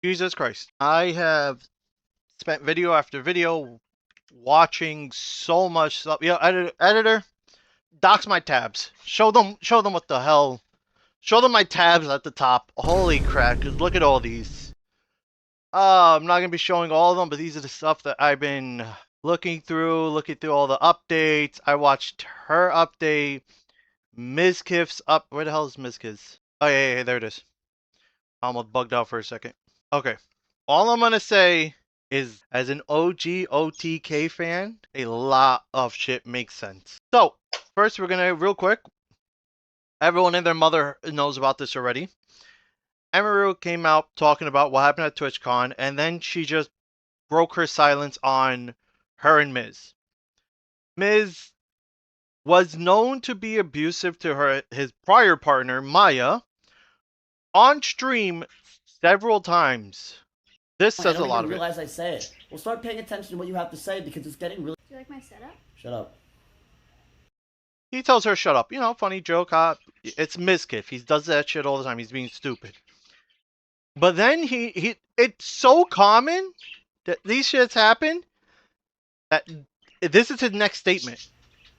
Jesus Christ. I have spent video after video watching so much stuff. Yeah, editor, dox my tabs. Show them what the hell. Show them my tabs at the top. Holy crap, cause look at all these. I'm not gonna be showing all of them, but these are the stuff that I've been looking through all the updates. I watched her update, Mizkif's up. Where the hell is Mizkif's? Oh yeah, there it is. I almost bugged out for a second. Okay. All I'm gonna say is, as an OG OTK fan, a lot of shit makes sense. So, first we're gonna, real quick, everyone and their mother knows about this already. Emiru came out talking about what happened at TwitchCon, and then she just broke her silence on her and Miz. Miz was known to be abusive to his prior partner, Maya, on stream several times. This says a lot of it. I don't even realize I say it. Well, start paying attention to what you have to say because it's getting really... Do you like my setup? Shut up. He tells her, shut up. You know, funny joke. It's Mizkif. He does that shit all the time. He's being stupid. But then it's so common that these shits happen that this is his next statement.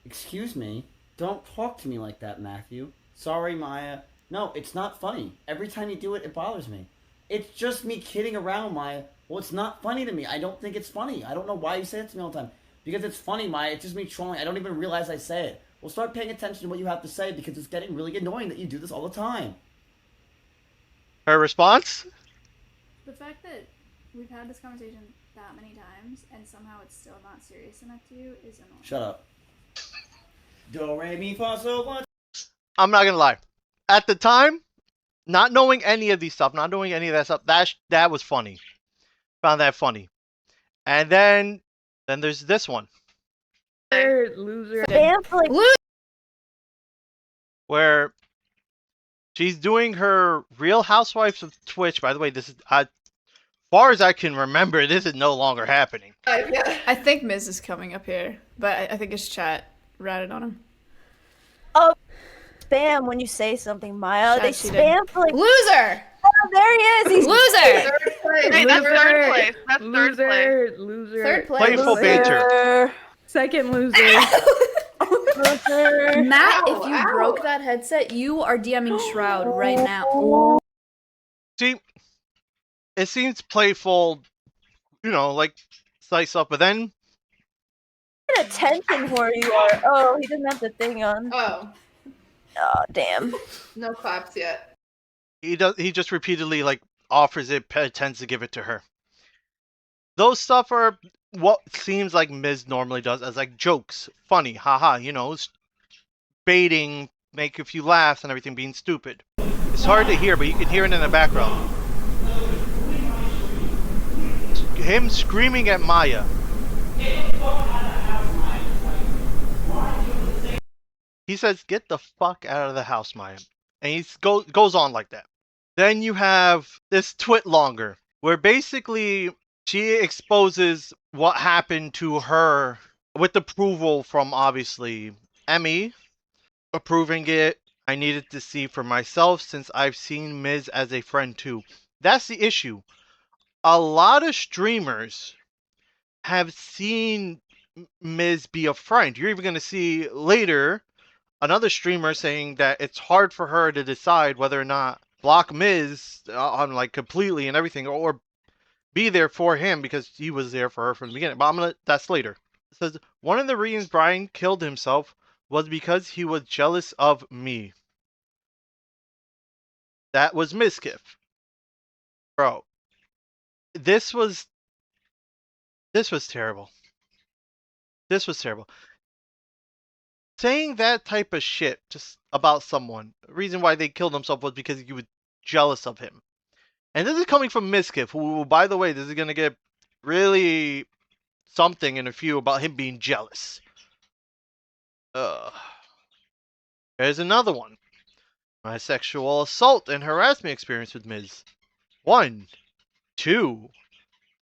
Excuse me? Don't talk to me like that, Matthew. Sorry, Maya. No, it's not funny. Every time you do it, it bothers me. It's just me kidding around, Maya. Well, it's not funny to me. I don't think it's funny. I don't know why you say it to me all the time. Because it's funny, Maya. It's just me trolling. I don't even realize I say it. Well, start paying attention to what you have to say because it's getting really annoying that you do this all the time. Her response? The fact that we've had this conversation that many times and somehow it's still not serious enough to you is annoying. Shut up. Do, re, mi, fa, sol, la. I'm not gonna lie. At the time, not knowing any of these stuff, not knowing any of that stuff, that was funny. Found that funny. And then there's this one. Loser. Where she's doing her Real Housewives of Twitch. By the way, this is, as far as I can remember, this is no longer happening. I think Miz is coming up here, but I think his chat ratted on him. Oh, spam when you say something, Maya. Chat They cheated. spam for like. Loser! Oh, there he is. He's Loser! Third place. Hey, that's third place. That's third place. Loser. Third place. Playful banter. Second loser. Loser. Matt, Ow, if you ow. broke that headset, you are DMing Shroud right now. See, it seems playful, you know, like slice stuff, but then What attention whore you are. Oh, he doesn't have the thing on. Oh, Oh, damn. no claps yet. he just repeatedly like offers it, pretends to give it to her. Those stuff are what seems like Miz normally does as like jokes, funny, haha, you know, baiting, make a few laughs and everything, being stupid. It's hard to hear, but you can hear it in the background. Him screaming at Maya. He says, "Get the fuck out of the house, Maya," and he goes on like that. Then you have this twit longer, where basically she exposes what happened to her with approval from obviously Emmy approving it. I needed to see for myself since I've seen Miz as a friend too. That's the issue. A lot of streamers have seen Miz be a friend. You're even going to see later another streamer saying that it's hard for her to decide whether or not block Miz on like completely and everything, or be there for him because he was there for her from the beginning. But that's later. It says one of the reasons Brian killed himself was because he was jealous of me. That was Mizkif. Bro, this was terrible. This was terrible. Saying that type of shit just about someone, the reason why they killed themselves was because you were jealous of him. And this is coming from Mizkif, who, by the way, this is going to get really something in a few about him being jealous. There's another one. My sexual assault and harassment experience with Miz. 1, 2,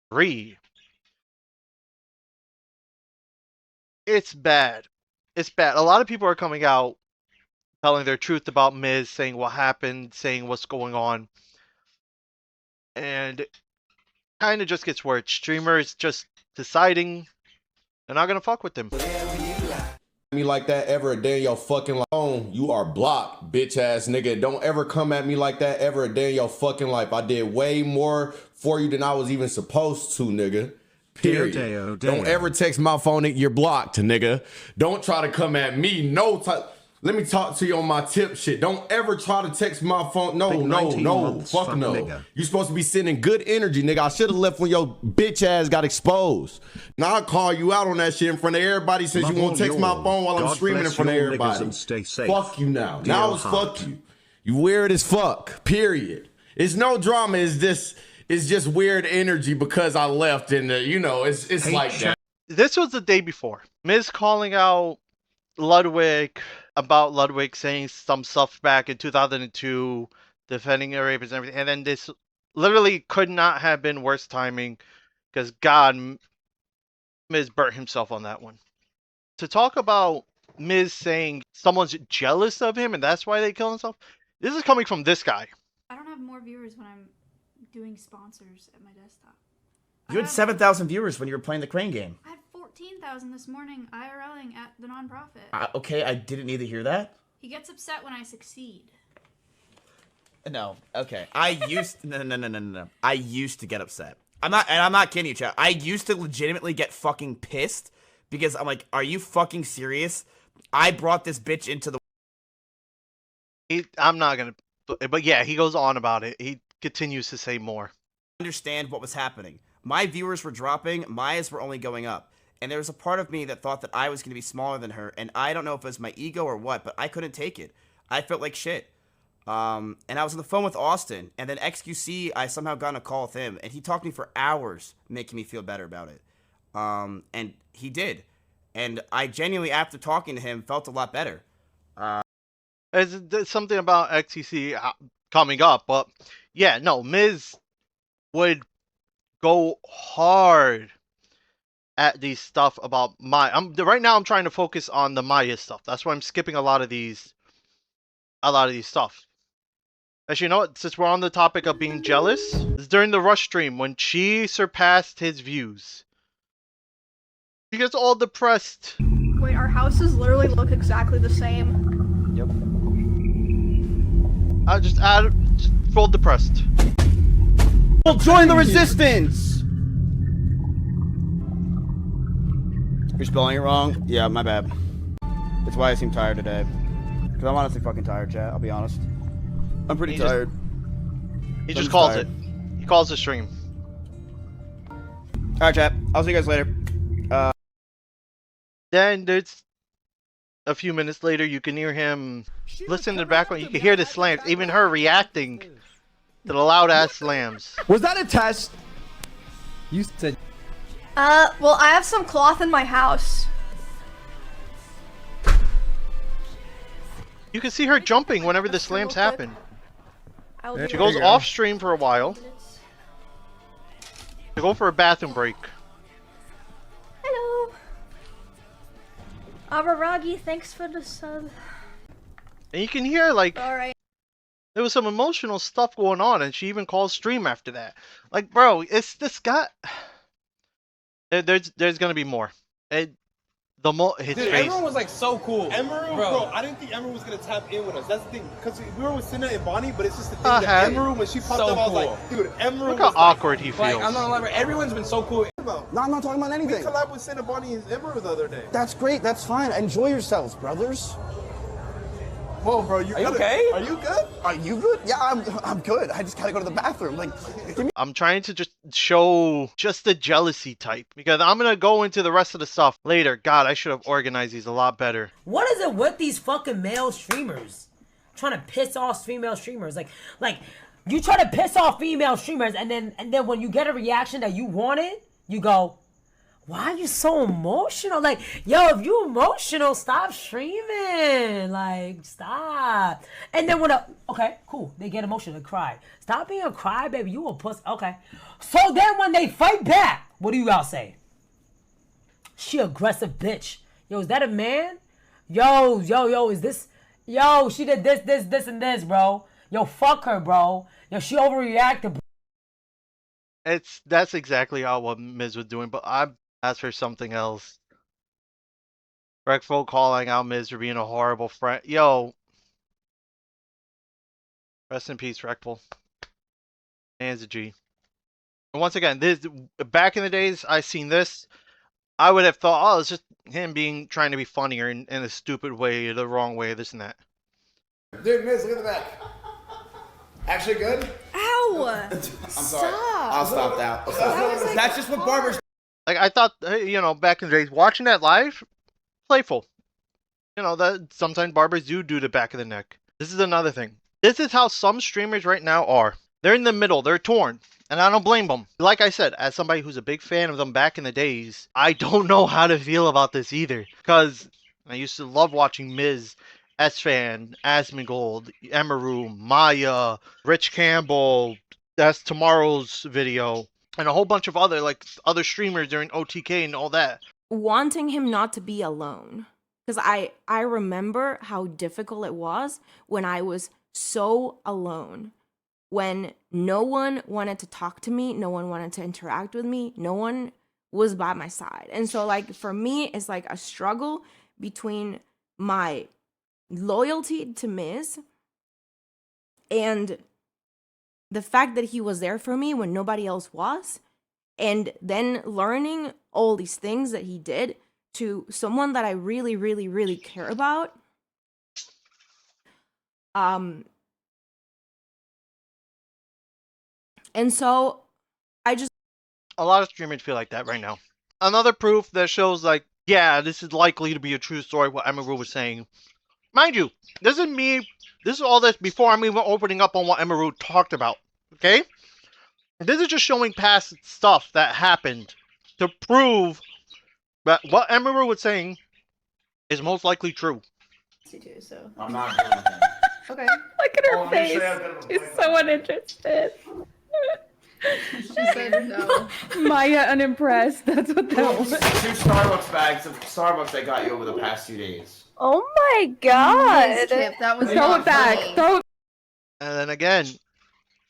3. It's bad. It's bad. A lot of people are coming out telling their truth about Miz, saying what happened, saying what's going on. And kind of just gets worse. Streamers just deciding they're not gonna fuck with him. Me like that ever a day in your fucking life. You are blocked, bitch ass nigga. Don't ever come at me like that ever a day in your fucking life. I did way more for you than I was even supposed to, nigga. Period. Don't ever text my phone, you're blocked, nigga. Don't try to come at me. No, let me talk to you on my tip shit. Don't ever try to text my phone. No, fuck no. Nigga. You supposed to be sending good energy, nigga. I should have left when your bitch ass got exposed. Now I call you out on that shit in front of everybody since you won't text my phone while I'm streaming in front of everybody. Fuck you now. Now it's fuck you. You weird as fuck. Period. It's no drama. It's just weird energy because I left and it's like that. This was the day before. Miz calling out Ludwig about Ludwig saying some stuff back in 2002, defending the rapists and everything, and then this literally could not have been worse timing, because God, Miz burnt himself on that one. To talk about Miz saying someone's jealous of him and that's why they kill himself, this is coming from this guy. I don't have more viewers when I'm doing sponsors at my desktop. You had 7,000 viewers when you were playing the crane game. I had 14,000 this morning IRLing at the nonprofit. Okay, I didn't need to hear that. He gets upset when I succeed. No, okay. No. I used to get upset. I'm not kidding you, chat. I used to legitimately get fucking pissed because I'm like, are you fucking serious? I brought this bitch into the... I'm not gonna, but yeah, he goes on about it. He continues to say more. Understand what was happening. My viewers were dropping, Maya's were only going up. And there was a part of me that thought that I was going to be smaller than her, and I don't know if it was my ego or what, but I couldn't take it. I felt like shit. And I was on the phone with Austin, and then XQC, I somehow got on a call with him, and he talked to me for hours, making me feel better about it. And he did. And I genuinely, after talking to him, felt a lot better. There's something about XTC coming up, but yeah, no, Miz would go hard at these stuff about Maya. Right now I'm trying to focus on the Maya stuff. That's why I'm skipping a lot of these stuff. Actually, you know what? Since we're on the topic of being jealous, it's during the Rush stream when she surpassed his views. He gets all depressed. Wait, our houses literally look exactly the same. Yep. I just full depressed. Well, join the resistance! You're spelling it wrong? Yeah, my bad. That's why I seem tired today. Because I'm honestly fucking tired, chat. I'll be honest. I'm pretty tired. He just calls it. He calls the stream. Alright, chat. I'll see you guys later. Then there's a few minutes later, you can hear him listen to the background. You can hear the slams, even her reacting to the loud ass slams. Was that a test? You said. Well, I have some cloth in my house. You can see her jumping whenever the slams happen. She goes go. off stream for a while. To go for a bathroom break. Hello. Araragi, thanks for the sub. And you can hear like Alright. there was some emotional stuff going on, and she even calls stream after that. Like, bro, it's this guy. There's gonna be more. His Dude, face. everyone was like so cool. Emiru, bro, I didn't think Emiru was gonna tap in with us. That's the thing, because we were with Cinna and Bonnie, but it's just the thing that Emiru, when she popped up, I was like, dude, Emiru. Look how awkward he feels. Like, I'm not gonna lie, everyone's been so cool. No, I'm not talking about anything. We collabed with Cinna, Bonnie, and Emiru the other day. That's great. That's fine. Enjoy yourselves, brothers. Whoa, bro, are you okay? Are you good? Are you good? Yeah, I'm good. I just gotta go to the bathroom. Like, give me. I'm trying to just show just the jealousy type, because I'm gonna go into the rest of the stuff later. God, I should have organized these a lot better. What is it with these fucking male streamers? Trying to piss off female streamers. Like you try to piss off female streamers, and then when you get a reaction that you wanted, you go, why are you so emotional? Like, yo, if you emotional, stop streaming. Like, stop. And then okay, cool. They get emotional, they cry. Stop being a crybaby. You a puss. Okay. So then when they fight back, what do you all say? She aggressive bitch. Yo, is that a man? Yo, is this? Yo, she did this, and this, bro. Yo, fuck her, bro. Yo, she overreacted, bro. That's exactly how what Miz was doing, but I asked for something else. Reckful calling out Miz for being a horrible friend. Yo, rest in peace, Reckful. Man's a G. And once again, this back in the days, I seen this. I would have thought, oh, it's just him trying to be funnier in a stupid way, the wrong way, this and that. Dude, Miz, look at the back. Actually good? Ow! I'm sorry. I'll stop that. That's just what barbers. Like I thought, back in the days, watching that live, playful. That sometimes barbers do the back of the neck. This is another thing. This is how some streamers right now are. They're in the middle. They're torn. And I don't blame them. Like I said, as somebody who's a big fan of them back in the days, I don't know how to feel about this either. Because I used to love watching Miz, S-Fan, Asmongold, Emiru, Maya, Rich Campbell, that's tomorrow's video, and a whole bunch of other streamers during OTK and all that. Wanting him not to be alone. Because I remember how difficult it was when I was so alone. When no one wanted to talk to me, no one wanted to interact with me, no one was by my side. And so, for me, it's like a struggle between my loyalty to Miz and the fact that he was there for me when nobody else was, and then learning all these things that he did to someone that I really, really, really care about. And so I just... A lot of streamers feel like that right now. Another proof that shows yeah, this is likely to be a true story, what Emiru was saying. Mind you, this is all this before I'm even opening up on what Emiru talked about, okay? This is just showing past stuff that happened to prove that what Emiru was saying is most likely true. Too, so. I'm not doing anything. Okay. Look at her face. She's so uninterested. She said no. Maya unimpressed. That's what that was. 2 Starbucks bags of Starbucks I got you over the past 2 days. Oh my god. Mizkif, that was Throw not it back. funny. Throw it. And then again,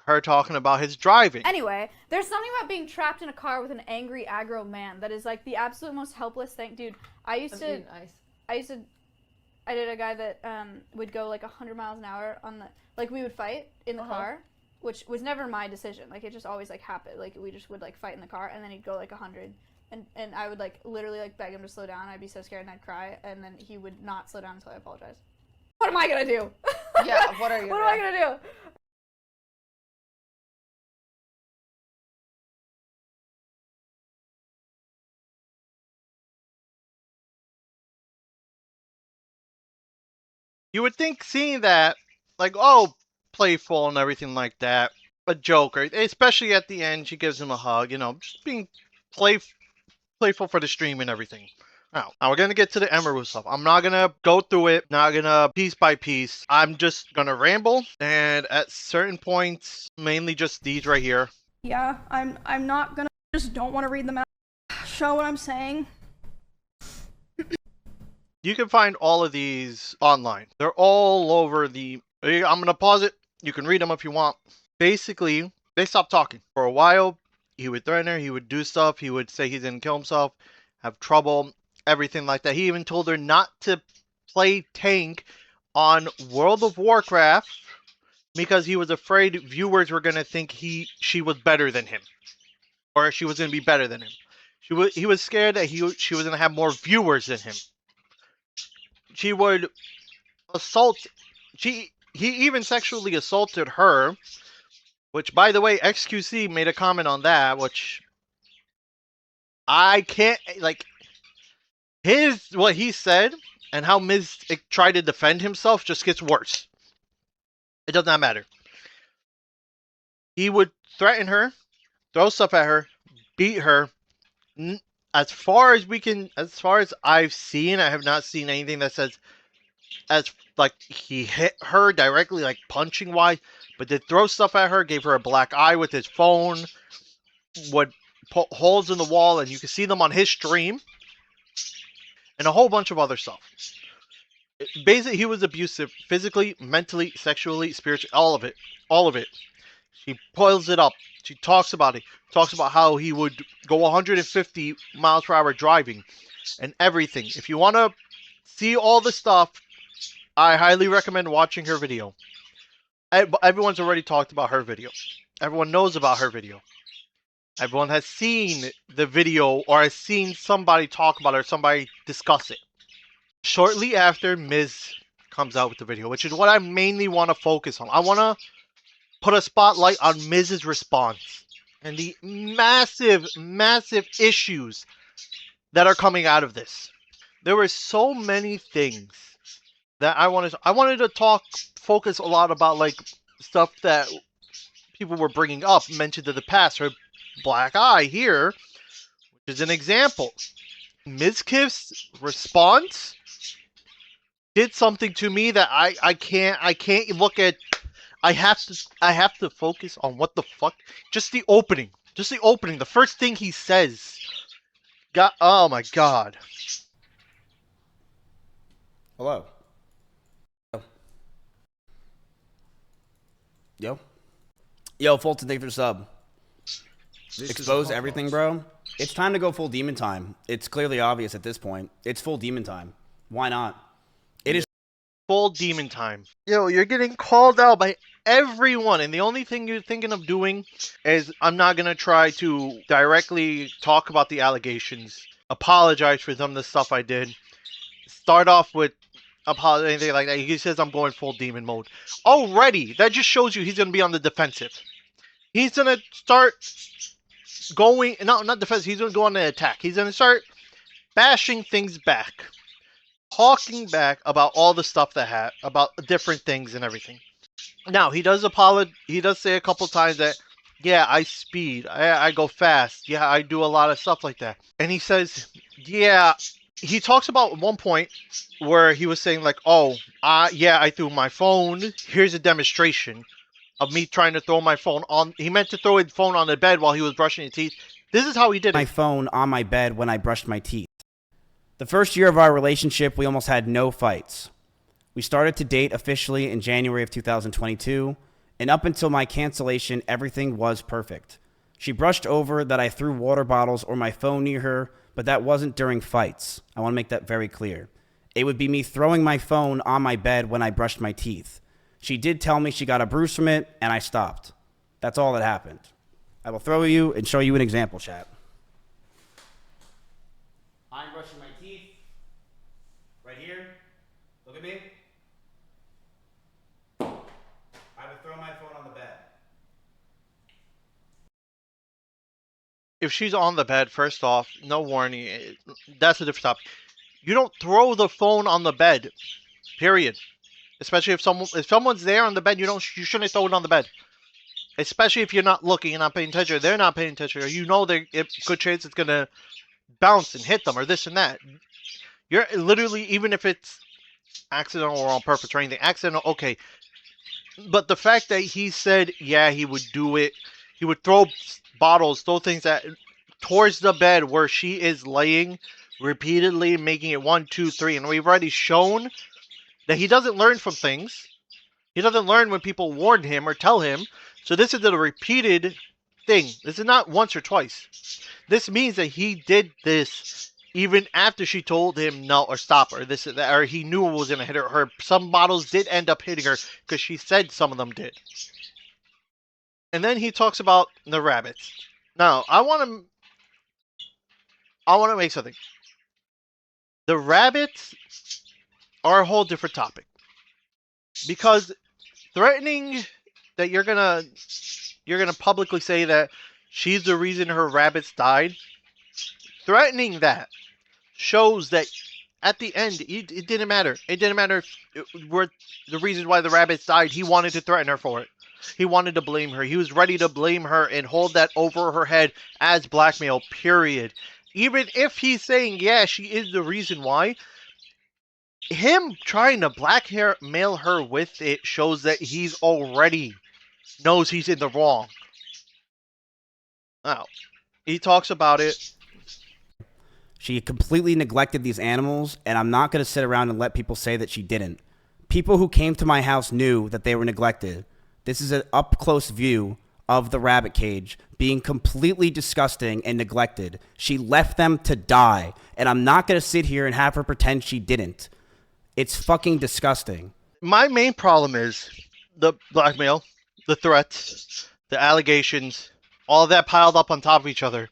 her talking about his driving. Anyway, there's something about being trapped in a car with an angry, aggro man that is the absolute most helpless thing. Dude, I did a guy that would go 100 miles an hour on the, we would fight in the car, which was never my decision. It just always happened. We just would fight in the car, and then he'd go 100, and I would literally beg him to slow down. I'd be so scared and I'd cry, and then he would not slow down until I apologized. What am I gonna do? Yeah, what are you What am I gonna do? You would think seeing that, playful and everything like that, a joker, especially at the end, she gives him a hug, just being playful for the stream and everything. Now we're going to get to the Emiru stuff. I'm not going to go through it, not going to piece by piece. I'm just going to ramble, and at certain points, mainly just these right here. Yeah, I'm not gonna, just don't want to read them out. Show what I'm saying. You can find all of these online. They're all over the... I'm going to pause it. You can read them if you want. Basically, they stopped talking. For a while, he would threaten her. He would do stuff. He would say he's going to kill himself, have trouble, everything like that. He even told her not to play tank on World of Warcraft because he was afraid viewers were going to think she was better than him. Or she was going to be better than him. He was scared that she was going to have more viewers than him. She would assault. He even sexually assaulted her, which, by the way, XQC made a comment on that, which I can't what he said and how Miz tried to defend himself just gets worse. It does not matter. He would threaten her, throw stuff at her, beat her. As far as I've seen, I have not seen anything that says he hit her directly, punching wise, but did throw stuff at her, gave her a black eye with his phone, would put holes in the wall, and you can see them on his stream, and a whole bunch of other stuff. Basically, he was abusive physically, mentally, sexually, spiritually, all of it. She boils it up. She talks about it. Talks about how he would go 150 miles per hour driving and everything. If you want to see all the stuff, I highly recommend watching her video. Everyone's already talked about her video. Everyone knows about her video. Everyone has seen the video or has seen somebody talk about it or somebody discuss it. Shortly after Miz comes out with the video, which is what I mainly want to focus on. I want to put a spotlight on Miz's response and the massive, massive issues that are coming out of this. There were so many things that I wanted to focus a lot about, like stuff that people were bringing up, mentioned in the past. Her black eye here, which is an example. Mizkif's response did something to me that I can't look at. I have to focus on what the fuck. Just the opening. The first thing he says. Oh my god. Hello. Yo, Fulton, thank you for the sub. Expose everything, bro. It's time to go full demon time. It's clearly obvious at this point. It's full demon time. Why not? It is full demon time. Yo, you're getting called out by everyone, and the only thing you're thinking of doing is, I'm not gonna try to directly talk about the allegations, apologize for some of the stuff I did, start off with apology, anything like that. He says I'm going full demon mode. Already, that just shows you he's gonna be on the defensive. He's gonna start going, not defensive, he's gonna go on the attack. He's gonna start bashing things back. Talking back about all the stuff about different things and everything. Now, he does say a couple times that, yeah, I speed, I go fast, yeah, I do a lot of stuff like that. And he says, yeah, he talks about one point where he was saying like, oh, yeah, I threw my phone. Here's a demonstration of me trying to throw my phone on. He meant to throw his phone on the bed while he was brushing his teeth. This is how he did it. My phone on my bed when I brushed my teeth. The first year of our relationship, we almost had no fights. We started to date officially in January of 2022, and up until my cancellation, everything was perfect. She brushed over that I threw water bottles or my phone near her, but that wasn't during fights. I want to make that very clear. It would be me throwing my phone on my bed when I brushed my teeth. She did tell me she got a bruise from it, and I stopped. That's all that happened. I will throw you and show you an example, chat. I'm brushing my teeth. Right here. Look at me. I would throw my phone on the bed. If she's on the bed, first off, no warning. That's a different topic. You don't throw the phone on the bed. Period. Especially if someone's there on the bed, you shouldn't throw it on the bed. Especially if you're not looking and not paying attention, or they're not paying attention, or you know there's a good chance it's gonna bounce and hit them, or this and that. You're literally, even if it's accidental or on purpose or anything, accidental, okay. But the fact that he said, yeah, he would do it, he would throw bottles, throw things towards the bed where she is laying, repeatedly making it 1, 2, 3, and we've already shown that he doesn't learn from things. He doesn't learn when people warn him or tell him. So this is a repeated thing. This is not once or twice. This means that he did this even after she told him no or stop or this or that, or he knew it was going to hit her. Some bottles did end up hitting her because she said some of them did. And then he talks about the rabbits. Now, I want to make something. The rabbits are a whole different topic. Because threatening that you're gonna publicly say that she's the reason her rabbits died, threatening that shows that at the end it didn't matter. It didn't matter if were the reasons why the rabbits died. He wanted to threaten her for it. He wanted to blame her. He was ready to blame her and hold that over her head as blackmail, period. Even if he's saying, yeah, she is the reason why, him trying to blackmail her with it shows that he's already knows he's in the wrong. Now, he talks about it. She completely neglected these animals, and I'm not going to sit around and let people say that she didn't. People who came to my house knew that they were neglected. This is an up-close view of the rabbit cage being completely disgusting and neglected. She left them to die, and I'm not going to sit here and have her pretend she didn't. It's fucking disgusting. My main problem is the blackmail, the threats, the allegations, all that piled up on top of each other.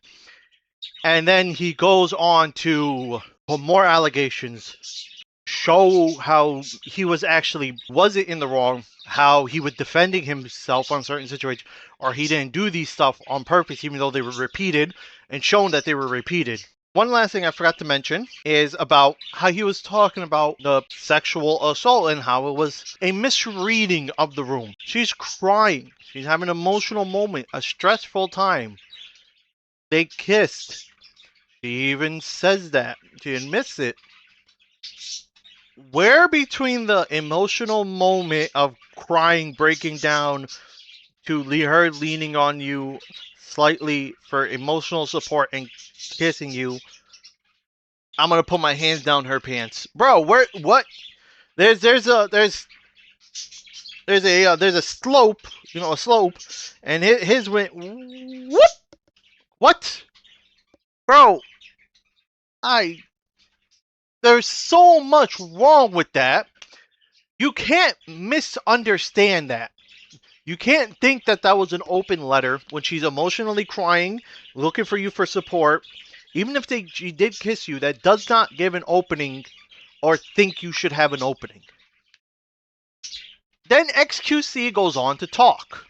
And then he goes on to put more allegations, show how he wasn't in the wrong, how he was defending himself on certain situations, or he didn't do these stuff on purpose, even though they were repeated, and shown that they were repeated. One last thing I forgot to mention is about how he was talking about the sexual assault and how it was a misreading of the room. She's crying. She's having an emotional moment, a stressful time. They kissed. She even says that. She admits it. Where between the emotional moment of crying, breaking down, to her leaning on you slightly for emotional support and kissing you, I'm gonna put my hands down her pants, bro. What? There's a slope, a slope, and his went whoop. What, bro? There's so much wrong with that. You can't misunderstand that. You can't think that that was an open letter when she's emotionally crying, looking for you for support. Even if she did kiss you, that does not give an opening or think you should have an opening. Then XQC goes on to talk.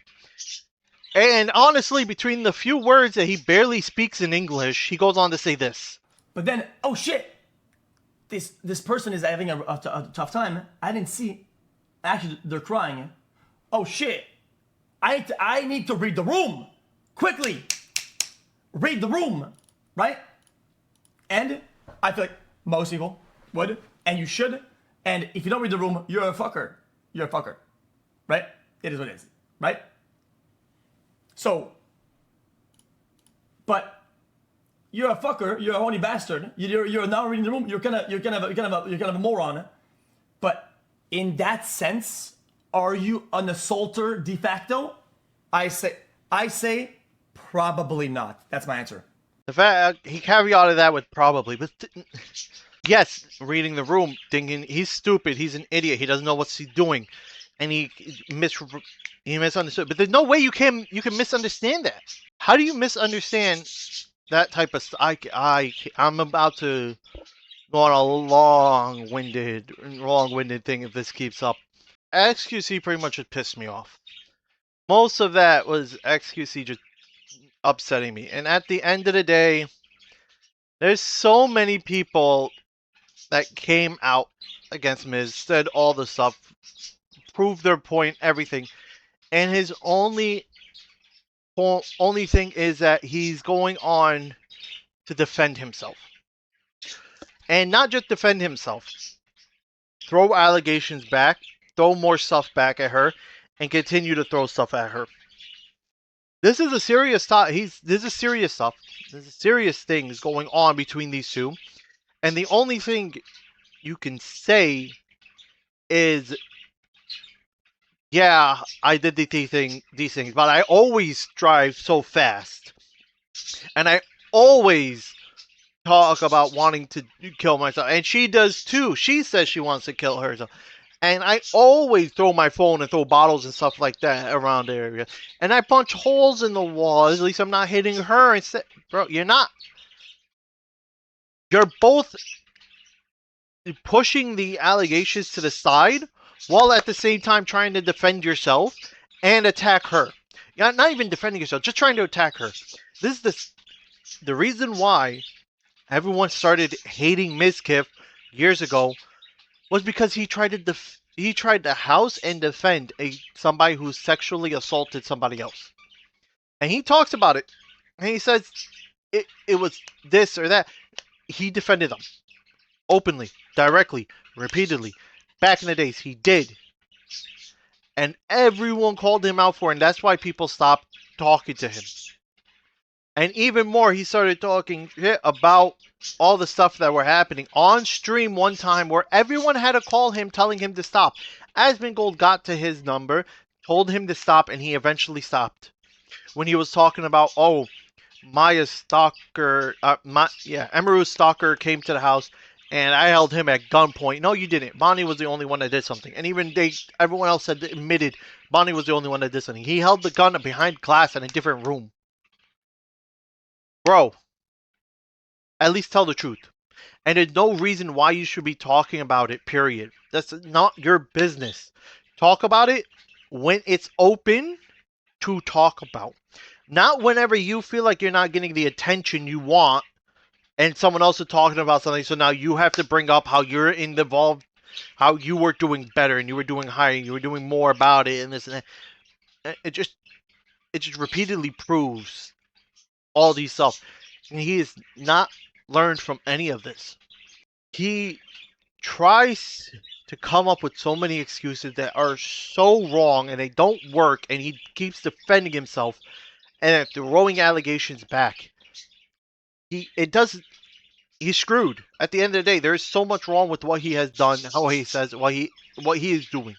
And honestly, between the few words that he barely speaks in English, he goes on to say this. But then, oh shit, this person is having a tough time. I didn't see. Actually, they're crying. Oh shit, I need to read the room. Quickly, read the room, right? And I feel like most people would, and you should. And if you don't read the room, you're a fucker. You're a fucker, right? It is what it is, right? So, but you're a fucker. You're a horny bastard. You're now reading the room. You're kind of a moron. But in that sense, are you an assaulter de facto? I say probably not. That's my answer. The fact he caveated that with probably, but yes, reading the room, thinking he's stupid, he's an idiot, he doesn't know what he's doing, and he misunderstood. But there's no way you can misunderstand that. How do you misunderstand that type of stuff? I'm about to go on a long-winded thing if this keeps up. XQC pretty much just pissed me off. Most of that was XQC just upsetting me. And at the end of the day, there's so many people that came out against Miz, said all the stuff, proved their point, everything. And his only thing is that he's going on to defend himself. And not just defend himself. Throw allegations back, throw more stuff back at her, and continue to throw stuff at her. This is a serious thought. This is serious stuff. There's serious things going on between these two. And the only thing you can say is, yeah, I did these things, but I always drive so fast. And I always talk about wanting to kill myself. And she does too. She says she wants to kill herself. And I always throw my phone and throw bottles and stuff like that around the area. And I punch holes in the walls. At least I'm not hitting her. Instead, bro, you're not. You're both pushing the allegations to the side while at the same time trying to defend yourself and attack her. Yeah, not even defending yourself, just trying to attack her. This is the reason why everyone started hating Mizkif years ago was because he tried to house and defend somebody who sexually assaulted somebody else. And he talks about it. And he says it was this or that. He defended them. Openly, directly, repeatedly. Back in the days, he did. And everyone called him out for it. And that's why people stopped talking to him. And even more, he started talking shit about all the stuff that were happening on stream one time where everyone had to call him telling him to stop. Asmongold got to his number, told him to stop, and he eventually stopped. When he was talking about, oh, Maya's stalker, Emiru's stalker came to the house, and I held him at gunpoint. No, you didn't. Bonnie was the only one that did something. And even everyone else admitted Bonnie was the only one that did something. He held the gun behind glass in a different room. Bro, at least tell the truth. And there's no reason why you should be talking about it, period. That's not your business. Talk about it when it's open to talk about. Not whenever you feel like you're not getting the attention you want and someone else is talking about something, so now you have to bring up how you're involved, how you were doing better and you were doing higher, you were doing more about it and this and that. It just repeatedly proves all these stuff. And he has not learned from any of this. He tries to come up with so many excuses that are so wrong and they don't work, and he keeps defending himself and throwing allegations back. He's screwed. At the end of the day, there is so much wrong with what he has done, how he says, what he is doing.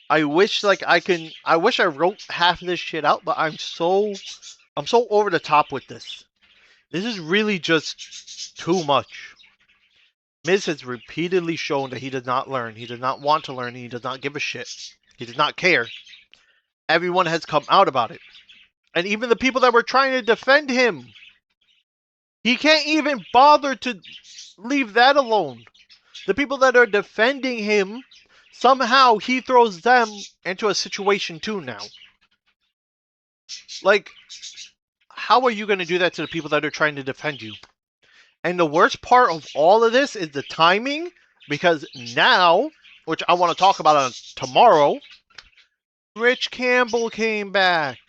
I wish I wish I wrote half of this shit out, but I'm so over the top with this. This is really just too much. Miz has repeatedly shown that he does not learn. He does not want to learn. And he does not give a shit. He does not care. Everyone has come out about it. And even the people that were trying to defend him. He can't even bother to leave that alone. The people that are defending him, somehow he throws them into a situation too now. Like, how are you going to do that to the people that are trying to defend you? And the worst part of all of this is the timing, because now, which I want to talk about on tomorrow, Rich Campbell came back.